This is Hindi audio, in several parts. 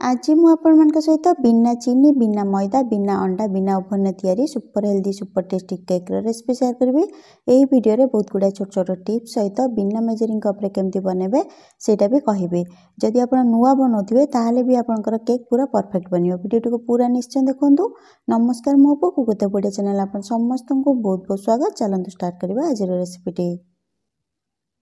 आज मु आपण सहित बिना चीनी बिना मैदा बिना अंडा बिना ओभन तैयारी super healthy super tasty cake recipe share करी। यही वीडियो रे बहुत गुड़ा छोट छोट टिप्स सहित बिना मेजरिंग कप रे केमती बनेबे सेटा भी कहिबे। जदि आपण नुआ बनाउथिबे ताहाले भी आपनकर केक पूरा परफेक्ट बनियो। वीडियो को पूरा निश्चय देखंतु। नमस्कार मो को गोटे बड़े चैनल आपण समस्त को बहुत बहुत स्वागत। चलंतु स्टार्ट करबा आज रेसिपी।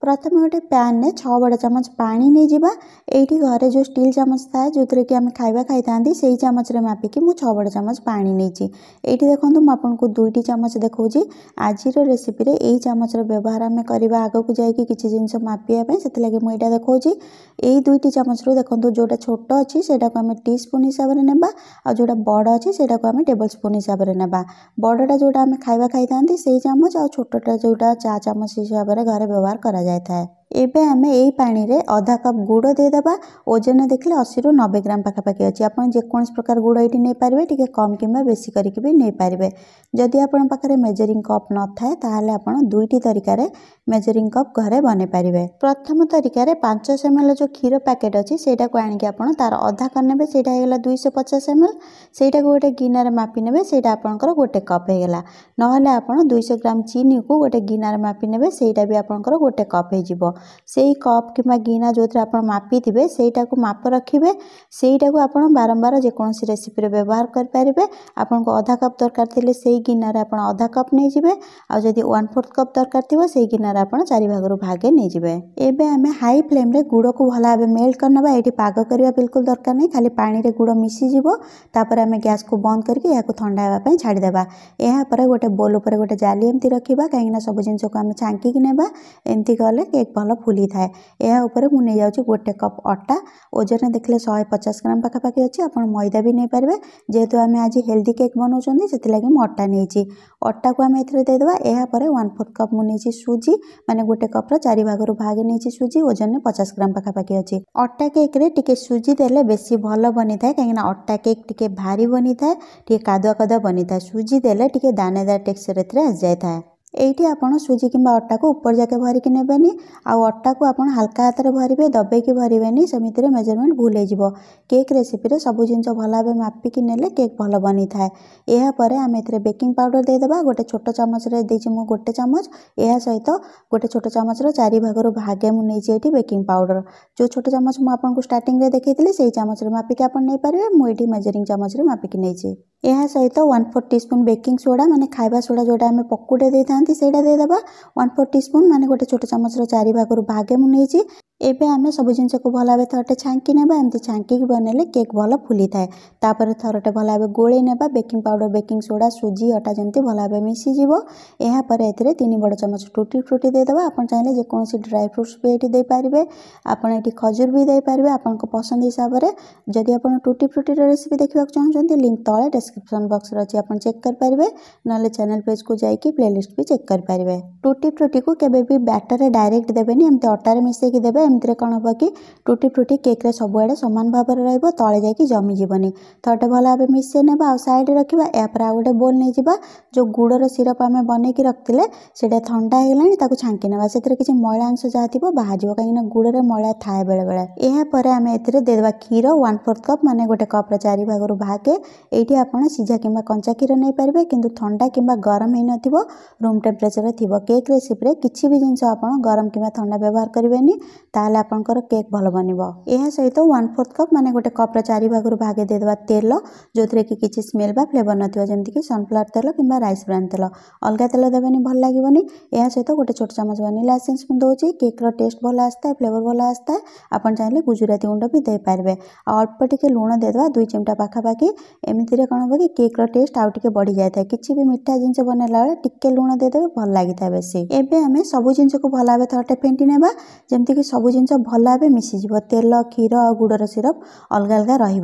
प्रथम गोटे पैन में 6 बड़ चामच पानी नहीं जावा। एठी घरे जो स्टील चामच थाए जो कि आम खाଇବା खाई से चामच रे मापिकी मु 6 बड़ चामच पानी नहीं। एठी देखंतु मु आपनको 2टी चामच देखौजी। आज रेसिपी रे एही चामच रे व्यवहार आम करबा आगो को जाई कि किछि जिंस मापिया पय सेति लागि मु एटा देखौजी। एही 2टी चामच रो देखंतु जोटा छोट अछि सेटा को आम टीस्पून हिसाब रे नेबा आ जोटा बड़ अछि सेटा को आम टेबल स्पून हिसाब रे नेबा। बड़टा जोटा आम खाଇବା खाई से चामच आ छोटटा जोटा चा चामच हिसाब रे घरे व्यवहार करा जाय था। एबे आमे एई पानी रे आधा कप गुड़ दे देबा। ओजन देखले 80 रु 90 ग्राम पाखापाखि अछि। आपण जे कोन प्रकार गुड़ एठी नै पारबे टिके कम किंबा बेसी करिक भी नै पारबे। जदि आपण पाखरे मेजरिंग कप न थाए ताहाले आपण दुईटी तरीका रे मेजरिंग कप घरे बने पारिबे। प्रथम तरीका रे 500 ml जो क्षीर पैकेट अछि सेटा को आनि के आपण तार आधा कर नेबे। सेटा हे गेला 250 ml। सेटा को गोटे गिनार मापी नेबे। सेटा आपनकर गोटे कप हे गेला। नहले आपण 200 ग्राम चीनी को गोटे गिनार मापी नेबे। सेटा भी आपनकर गोटे कप हे जिवो। सेई कप किंबा गिना जोथरे आपण मापी थिबे सेटा को माप रखिबे। सेटा को आपण बारंबार जे कोनसी रेसिपी रे व्यवहार कर पारिबे। आपण को आधा कप दरकार थिले सेई गिना रे आपण आधा कप नै जिवे। आ जदि 1/4 कप दरकार थिबो सेई गिना रे आपण 4 भागरु भागे नै जिवे। एबे हमें हाई फ्लेम रे गुड़ को भला भाबे मेल्ट करनबा। एठी पाग करबा बिल्कुल दरकार नै। खाली पानी रे गुड़ मिसी जिवो। तापर हमें गैस को बंद करके या को ठंडा हेबा पय छाडी देबा। एहा पर गोटे बोल ऊपर गोटे जाली एमती रखिबा काहेकि सब जिंस को हमें छांकी कि नेबा। एमती गले केक भलो फुली थाए। एहा ऊपर मु नै जाउची गोटे कप आटा। ओजन देखले 150 ग्राम पाखापाखि अछि। आपण मैदा भी नै पारबे जेहेतु आमे आज हेल्दी केक बनाउछन्ती सेति लागि मु आटा नैची। आटा को आमे एथरे दे देबा। एहा पर 1/4 कप मु नैची सूजी माने गोटे कप रो 4 भागरु भाग नैची सूजी। ओजन 50 ग्राम पाखापाखि अछि। आटा केक रे टिके सूजी देले बेसी भलो बनि थाए काहेकि आटा केक टिके भारी बनि थाए टिके कादुआ कादुआ बनि थाए। सूजी देले टिके दानेदार टेक्सचर एथरे आस जाय थाए। एठी आपण सूजी किंबा आटा को ऊपर जाके भरी कि नेबेनी। आ आटा को आपण हल्का हाथ रे भरिबे दबे की भरिबेनी समिति रे मेजरमेंट भूल हे जिवो। केक रेसिपी रे सब जिंस भला भाबे मापी कि नेले केक भलो बनि थाए। एहा परे हम एथरे बेकिंग पाउडर दे देबा। गोटे छोट चामच रे देछि मु गोटे चामच। एहा सहित गोटे छोट चामच रो 4 भागरु भागे मु नैछि एठी बेकिंग पाउडर। जो छोट चामच मु आपन को स्टार्टिंग रे देखैतिली सेही चामच रे मापी के आपण नै पारिबे। मु एठी मेजरिंग चामच रे मापी कि नैछि। एहा सहित 1/4 टीस्पून बेकिंग सोडा माने खाइबा सोडा जोटा हमें पकुडे देथांती सेटा दे देबा। 1/4 टीस्पून माने गोटे छोट चामच रो 4 भागरु भागे मु नैछि। एबे आमे सब जिंस को भला भाबे थरटे छांकी नेबा। एमती छांकी की बनेले केक भलो फुली थाए। तापर थरटे भला भाबे गोळे नेबा। बेकिंग पाउडर बेकिंग सोडा सूजी आटा जेमती भला भाबे मिसी जिवो। एहा परे एथरे 3 बड़ चामच टूटी फ्रूटी दे देबा। आपण चाहिले जे कोनसी ड्राई फ्रूट्स भी एठी दे पारिबे। आपण एठी खजूर भी दे पारिबे आपण को पसंद हिसाब रे। जदि आपण टूटी फ्रूटी रो रेसिपी देखिबा चाहछन्ती लिंक तळे डिस्क्रिप्शन बॉक्स रे अछि आपण चेक कर पारिबे। नले चैनल पेज को जाई कि प्लेलिस्ट भी चेक कर पारिबे। टूटी फ्रूटी को केबे भी बैटर रे डायरेक्ट देबेनी। एमती आटा रे मिसे कि देबे। एमती कौन हम कि टूटी फ्रूटी केक रे सबुआड़े समान भाव में रहिबो तले जाकि जमी जीवनी। थरटे भला भाबे मिसे नेबा आ साइड रखिबा। या पर आ गोटे बोल नै जिबा। जो गुड़ रो सिरप आमे बने कि रखतिले सेटा ठंडा हे गेलानी ताको छांकी नेबा। सेतरे किछि मैला अंश जा थिबो बाहा जिवो काहेकि गुड़ रे मैला थाए बेले बेले। एहा परे आमे एथरे दे देबा क्षीर 1/4 कप माने गोटे कप रे 4 भागरु भागे। एठी आपण सिझा किंबा कंचा क्षीर नै पारिबे किंतु ठंडा किंबा गरम हे नथिबो रूम टेम्परेचर रे थिबो। केक रेसिपी रे किछि भी जिंस आपण गरम किंबा ठंडा व्यवहार करिवेनी ताले आपनकर केक भलो बनिबो। एहा सहित 1/4 कप माने गोटे कप रे 4 भागरु भागे दे देबा तेल जोथरे कि किछि स्मेल बा फ्लेवर नथिबो जेमति कि सनफ्लावर तेल किंबा राइस ब्रान तेल। अलगा तेल देबेनी भल लागिबोनी। एहा सहित गोटे छोट चामच वनीला एसेंस मु दोछि। केक रो टेस्ट भल आस्ता है फ्लेवर भल आस्ता है। आपण चाहिले गुजराती गुंड भी दे पारबे। आ अल्प टिके लूण दे देबा 2 चिमटा पाखापाखि। एमिति रे कोन हो कि केक रो टेस्ट आउ टिके बढ़ी जाय था। किछि भी मिठा जिंस बनेला बेले टिके लूण दे देबे भल लागि था बेसी। एबे हमें सब जिंस को भल भाबे थरटे फेंटी नेबा जेमति कि सब जिंस भल भाबे मिसी जिवो। तेल क्षीर और गुड़ सिरप अलग अलग रही।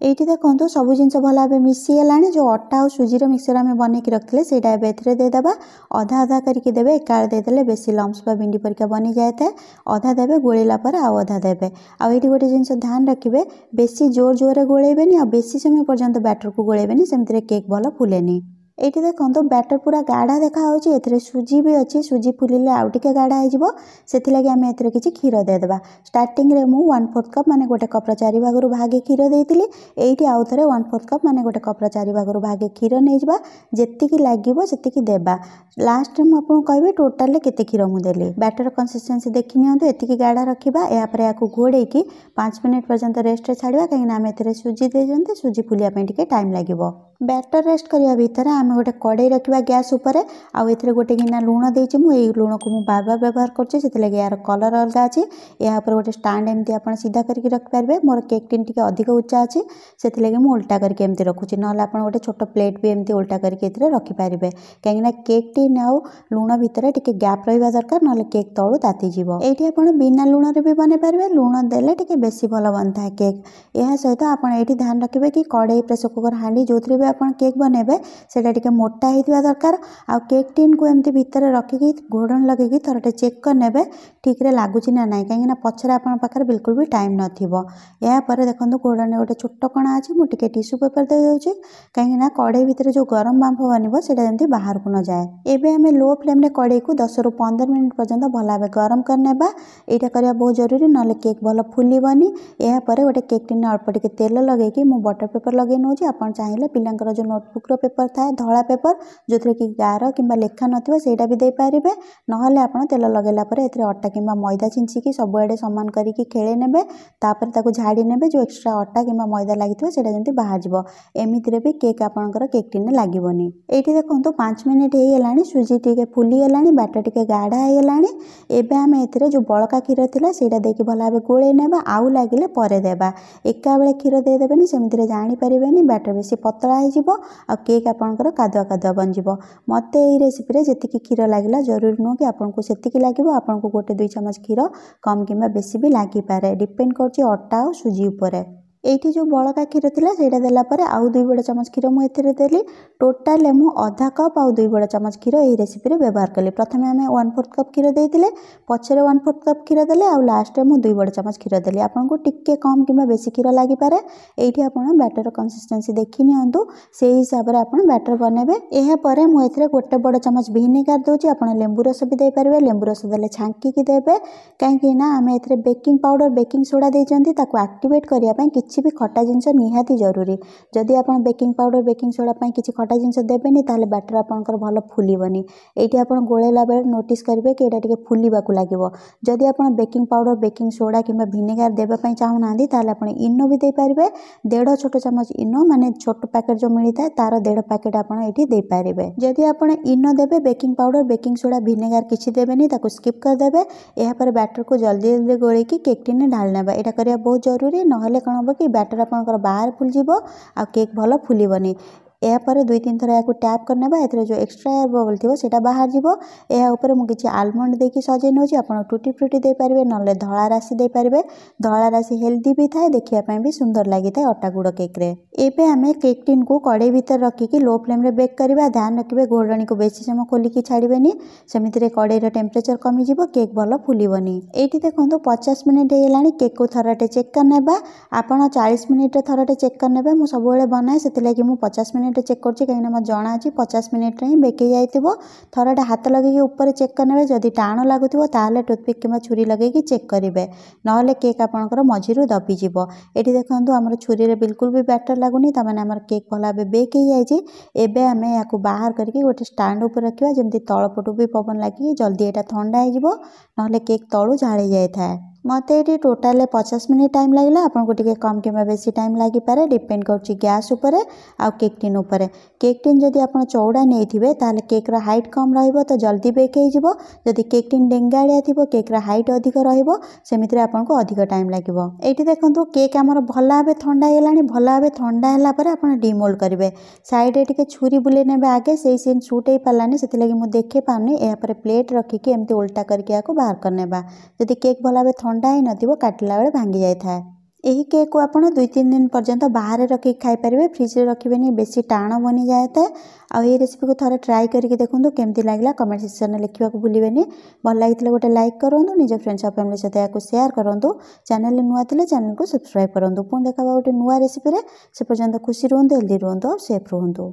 ये देखो सब जिन भल भाव मिसी गलानी। जो आटा और सूजी मिक्सचर आम बन की रखते सेटा एथरे देदेबा। अधा अधा करके देवे। एकाल देदेले बेसी लम्स बा भिंडी परिका बनी जाए था। अधा देवे गोलेला पर आउ अधा देवे। आउ गोटे जिन ध्यान रखिए बेसी जोर जोर गोलेबेनी और बेसी समय पर्यंत बैटर को गोलेबेनी सेमती केक भल फुलेनी। एठी देखो बैटर पूरा गाढ़ा देखा ए सुजी भी अच्छी सुजी फुलिले आउ टिके गाढ़ा हो से आम ए किसी क्षीर देदेबा। स्टार्टिंग रे मु 1/4 कप माने गोटे कपर 4 भागरू भागे क्षीर देती एठी आउ थे 1/4 कप माने गोटे कपर 4 भागरू भागे क्षीर नहीं जा जी लगे से देवा। लास्ट में आपको कहबी टोटाल केते क्षीर मुदेली बैटर कंसिस्टेंसी देखी नियंतु एतिकी गाढ़ा रखा या घोड़े 5 मिनट पर्यंत रेस्ट छाड़ा कहीं आम ए सुजी देते सुजी फुलिया टाइम लगे। बैटर रेस्ट करने भितर आम गोटे कड़े रखा गैस उपर आउ ए गोटे गिना लुण देती मुझे लुण को बार बार व्यवहार कर यार कलर अलग अच्छी या गोटे स्टाण्ड एमती आप सीधा करके रखिपारे। मोर केक टिन टी अधिक उच्चा अच्छी से मुझे उल्टा करके एमती रखुच्छी ना आप गोटे छोट प्लेट भी एमती उल्टा करके रखिपारे कहीं केक टिन आउ लुण भितर टे गैप रहा दरकार ना केक तलू तातीज। ये आप बिना लुण भी बन पारे लुण देले टे बेसी भल बनता है केक। यह सहित आप ध्यान रखिए कि कड़े प्रेसर कुकर हाँडी जो भी आप केक बनइबे से मोटा होता दरकार। आ केक टिन को एमती भितर रखिकी घोड़न लगे थरटे चेक करने ठीक रे लगुच ना ना कहीं पचर आपरे बिल्कुल भी टाइम नपर देखो घोड़न गोटे छोट कणा अच्छी मुझे टिश्यू पेपर दे दूसरी कहीं कड़े भितर जो गरम बांफ बनब से बाहर को न जाए। एवं आम लो फ्लेम कड़े को 10 ରୁ 15 मिनट पर्यंत भल भाव गरम करने यहाँ करवा बहुत जरूरी ना केक भल फुलबनी। यापर गोटे केक टिन अल्प टिके तेल लगे मु बटर पेपर लगे नौ आप चाहिए पिलांकर जो नोटबुक पेपर थाए धला पेपर जो थे कि गार कि लेखा नहींटा भी देपारे ना आप तेल लगेला अटा कि मैदा छिंचिकी सबुआड़े सामान करके खेले ने झाड़ी ने जो एक्सट्रा अटा कि मैदा लगी से बाहर जाव एमती भी केक आपंकर केक टिन लगभग। ये देखो 5 मिनट होगा सुजी टे फुलीगला बैटर टे गाढ़ा होगा एवं आम ए जो बड़का क्षीर थी से भल भाव गोले ने आउ लगे पर देवा एका बेले क्षीर देदेनि सेमती जानीपारे बैटर बेसी पतला हो केक आपंकर कादुआ कादुआ बनଯିବ। मत यही रेसिपी जी क्षीर लगे जरूरी नुह कि आपको से लगे आपको गोटे 2 चामच क्षीर कम कि बेसी भी लगिपारे डिपेंड कर अटा और सुजी उपर। ये जो बड़का क्षीर थी से देलापर आउ 2 बड़ चामच क्षीर मुझे देली टोटाल मु आधा कप आउ 2 बड़ चामच क्षीर यही रेसिपी व्यवहार कली। प्रथम आम 1/4 कप क्षीर देते पचर 1/4 कप क्षीर देले आउ लास्ट में 2 बड़ चामच क्षीर देली आपको टिके कम कि बेसी क्षीर लगिपारे। ये आप बैटर कंसिस्टेंसी देखी नियंतु से हिसाब से आप बैटर बनइबे। यापर मुझे गोटे बड़ चामच भिनेगार दूसरी आप लेंबू रस भी देपारे लेंबू रस देले छांकी देवे कहीं आम ए बेकिंग पाउडर बेकिंग सोडा देते एक्टिवेट करने किसी भी खटा जिनस निहाती जरूरी जदि आप बेकिंग पाउडर बेकिंग सोडा किसी खटा जिनस देवेनि ताले बैटर आपंकर भल फुलबनी। ये आप गोलेला बेले नोटिस करेंगे कि यहाँ टे फुलवाक लगे जदि आप बेकिंग पाउडर बेकिंग सोडा कि भिनेगार देवाई चाहूना आप इनो भी देपारे 1.5 छोट चामच इनो माने छोट पैकेट जो मिलता है तार 1.5 पैकेट आप देपारे। जदि आप इनो देवे baking powder baking soda vinegar किसी देवेनि स्किप करदे यापर बैटर को जल्दी जल्दी गोल केक टिन ढाल ना यहाँ करवा बहुत जरूरी ना कौन हम कि बैटर आपंकर बाहर फुलजिव आ केक भल फुलबनी। यापर 2-3 थर या टैप करने ए जो एक्सट्रा एयर बबल थी से बाहर जीव यापर मुझे आलमंड देकी सजे नौ आप टूटी फ्रूटी देपारे ना धला राशि देपारे धला राशि हेल्दी भी थाए देखापी भी सुंदर लगी था अटा गुड़ केक रे। एबे आम केक टिन को कड़े भीतर रखिकी लो फ्लेम रे बेक करवा ध्यान रखिए घोड़णी को बेसी समय खोलिकी छाड़बेनि सेमती कड़े टेम्परेचर कमिज केक भल फुलबनी। ये देखो 50 मिनट होगा केक को थरटे चेक करने आप 40 मिनिट थरटे चेक करने मुझे सब बनाए से 50 मिनिट चेक कर कहीं मत जना अच्छी 50 मिनिट रे बेक जाइए थरटे हाथ लगे ऊपर चेक करने जदि टाण लगुव ताल टूथपिक कि छुरी लगे चेक करेंगे ना केक आपंकर मझीरू दबिज। ये देखो आम छुरी रे बिल्कुल भी बैटर लगुनि तमाने आम केक भल भाव बेक हो आम या बाहर करके गोटे स्टाण्ड उपर रखा जमी तलपटू भी पवन लगे जल्दी यहाँ ठंडा हो केक तलू झाड़ी जाए। मत ये टोटाल 50 मिनिट टाइम लगे आपको टे कम कि बेसी टाइम लगिपारे डिपेंड कर गैस उपर आ केक टिन उपर। केक टिन जदि आप चौड़ा नहीं थे ताल केक हाइट कम रही जल्दी बेक हो जदि केक टिन डेंगाड़िया थी केक हाइट अधिक रमिति आपको अधिक टाइम लगे। ये देखो केक आमर भल भाव ठंडा होगा भल भाव ठंडा है आप डिमोल्ड करेंगे साइड टे छुरी बुले ने आगे से सीन सुट हो पारानी से मुझे देखे पानी यापर प्लेट रखिकी एमती उल्टा करके बाहर करने जदि केक भल भाव ठंडा ही नथिबो काटिला बेले भांगी जाए। यही केक को आप 2-3 दिन पर्यंत बाहर रखिक खाईपारे फ्रिज रे रखिबेनि बेसी टाण बनी जाए था। ये रेसिपी को थोड़ा ट्राई करके देखो केमती लगला कमेंट सेक्शन में लिखा भूलें। भल लगी गोटे लाइक करूँ निज फ्रेंड्स और फैमिली सहित या शेयर करूँ चैनल नुआ थे चैनल को सब्सक्राइब करूँ। पुणी देखा गोटे नुआ रेसिपी से पर्यंत खुशी रुहतु हेल्दी रुहतु और सेफ रुहतु।